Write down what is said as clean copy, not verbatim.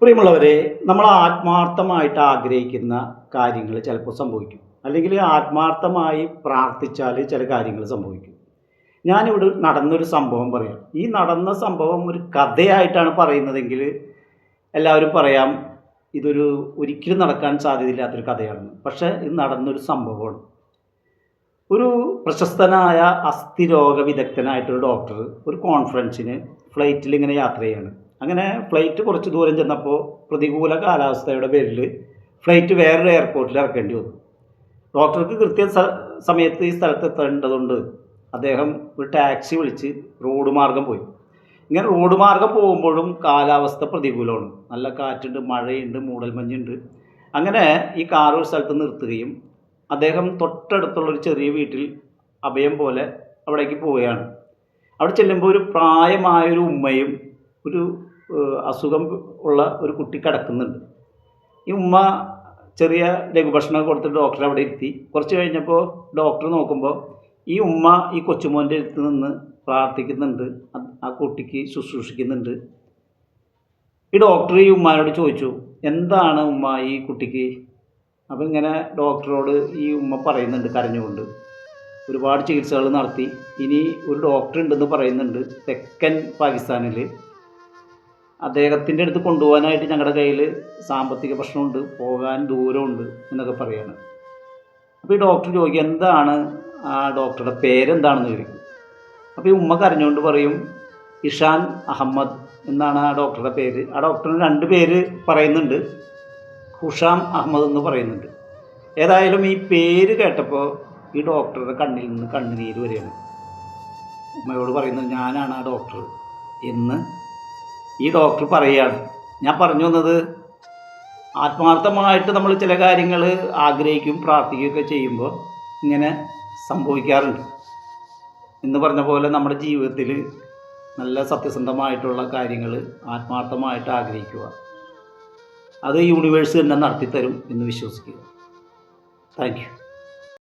പ്രിയമുള്ളവരെ, നമ്മൾ ആത്മാർത്ഥമായിട്ട് ആഗ്രഹിക്കുന്ന കാര്യങ്ങൾ ചിലപ്പോൾ സംഭവിക്കും. അല്ലെങ്കിൽ ആത്മാർത്ഥമായി പ്രാർത്ഥിച്ചാൽ ചില കാര്യങ്ങൾ സംഭവിക്കും. ഞാനിവിടെ നടന്നൊരു സംഭവം പറയാം. ഈ നടന്ന സംഭവം ഒരു കഥയായിട്ടാണ് പറയുന്നതെങ്കിൽ എല്ലാവരും പറയാം ഇതൊരു ഒരിക്കലും നടക്കാൻ സാധ്യതയില്ലാത്തൊരു കഥയാണെന്ന്. പക്ഷേ ഇത് നടന്നൊരു സംഭവമാണ്. ഒരു പ്രശസ്തനായ അസ്ഥിരോഗ വിദഗ്ധനായിട്ടൊരു ഡോക്ടർ ഒരു കോൺഫറൻസിന് ഫ്ലൈറ്റിൽ ഇങ്ങനെ യാത്ര ചെയ്യാണ്. അങ്ങനെ ഫ്ലൈറ്റ് കുറച്ച് ദൂരം ചെന്നപ്പോൾ പ്രതികൂല കാലാവസ്ഥയുടെ പേരിൽ ഫ്ലൈറ്റ് വേറൊരു എയർപോർട്ടിൽ ഇറക്കേണ്ടി വന്നു. ഡോക്ടർക്ക് സമയത്ത് ഈ സ്ഥലത്ത് എത്തേണ്ടതുകൊണ്ട് അദ്ദേഹം ഒരു ടാക്സി വിളിച്ച് റോഡ് മാർഗം പോയി. ഇങ്ങനെ റോഡ് മാർഗം പോകുമ്പോഴും കാലാവസ്ഥ പ്രതികൂലമാണ്. നല്ല കാറ്റുണ്ട്, മഴയുണ്ട്, മൂടൽമഞ്ഞുണ്ട്. അങ്ങനെ ഈ കാർ ഒരു സ്ഥലത്ത് നിർത്തുകയും അദ്ദേഹം തൊട്ടടുത്തുള്ളൊരു ചെറിയ വീട്ടിൽ അഭയം പോലെ അവിടേക്ക് പോവുകയാണ്. അവിടെ ചെല്ലുമ്പോൾ ഒരു പ്രായമായൊരു ഉമ്മയും ഒരു അസുഖം ഉള്ള ഒരു കുട്ടി കിടക്കുന്നുണ്ട്. ഈ ഉമ്മ ചെറിയ ലഘുഭക്ഷണം കൊടുത്ത് ഡോക്ടറെ അവിടെ ഇരുത്തി. കുറച്ച് കഴിഞ്ഞപ്പോൾ ഡോക്ടർ നോക്കുമ്പോൾ ഈ ഉമ്മ ഈ കൊച്ചുമോൻ്റെ അടുത്ത് നിന്ന് പ്രാർത്ഥിക്കുന്നുണ്ട്, ആ കുട്ടിക്ക് ശുശ്രൂഷിക്കുന്നുണ്ട്. ഈ ഡോക്ടർ ഈ ഉമ്മാനോട് ചോദിച്ചു, എന്താണ് ഉമ്മ ഈ കുട്ടിക്ക്? അപ്പം ഇങ്ങനെ ഡോക്ടറോട് ഈ ഉമ്മ പറയുന്നുണ്ട് കരഞ്ഞുകൊണ്ട്, ഒരുപാട് ചികിത്സകൾ നടത്തി, ഇനി ഒരു ഡോക്ടർ ഉണ്ടെന്ന് പറയുന്നുണ്ട് തെക്കൻ പാകിസ്ഥാനിൽ, അദ്ദേഹത്തിൻ്റെ അടുത്ത് കൊണ്ടുപോകാനായിട്ട് ഞങ്ങളുടെ കയ്യിൽ സാമ്പത്തിക പ്രശ്നമുണ്ട്, പോകാൻ ദൂരമുണ്ട് എന്നൊക്കെ പറയാണ്. അപ്പോൾ ഈ ഡോക്ടർ ചോദിക്കും, എന്താണ് ആ ഡോക്ടറുടെ പേരെന്താണെന്ന് ചോദിക്കും. അപ്പോൾ ഈ ഉമ്മ കരഞ്ഞുകൊണ്ട് പറയും, ഇഷാൻ അഹമ്മദ് എന്നാണ് ആ ഡോക്ടറുടെ പേര്. ആ ഡോക്ടറിന് 2 പേര് പറയുന്നുണ്ട്, ഹുഷാം അഹമ്മദ് എന്ന് പറയുന്നുണ്ട്. ഏതായാലും ഈ പേര് കേട്ടപ്പോൾ ഈ ഡോക്ടറുടെ കണ്ണിൽ നിന്ന് കണ്ണുനീര് വരികയാണ്. ഉമ്മയോട് പറയുന്നത്, ഞാനാണ് ആ ഡോക്ടർ എന്ന് ഈ ഡോക്ടർ പറയുകയാണ്. ഞാൻ പറഞ്ഞു വന്നത്, ആത്മാർത്ഥമായിട്ട് നമ്മൾ ചില കാര്യങ്ങൾ ആഗ്രഹിക്കും, പ്രാർത്ഥിക്കുകയൊക്കെ ചെയ്യുമ്പോൾ ഇങ്ങനെ സംഭവിക്കാറുണ്ട്. എന്ന് പറഞ്ഞ പോലെ നമ്മുടെ ജീവിതത്തിൽ നല്ല സത്യസന്ധമായിട്ടുള്ള കാര്യങ്ങൾ ആത്മാർത്ഥമായിട്ട് ആഗ്രഹിക്കുക, അത് യൂണിവേഴ്സ് തന്നെ നടത്തിത്തരും എന്ന് വിശ്വസിക്കുക. Thank you.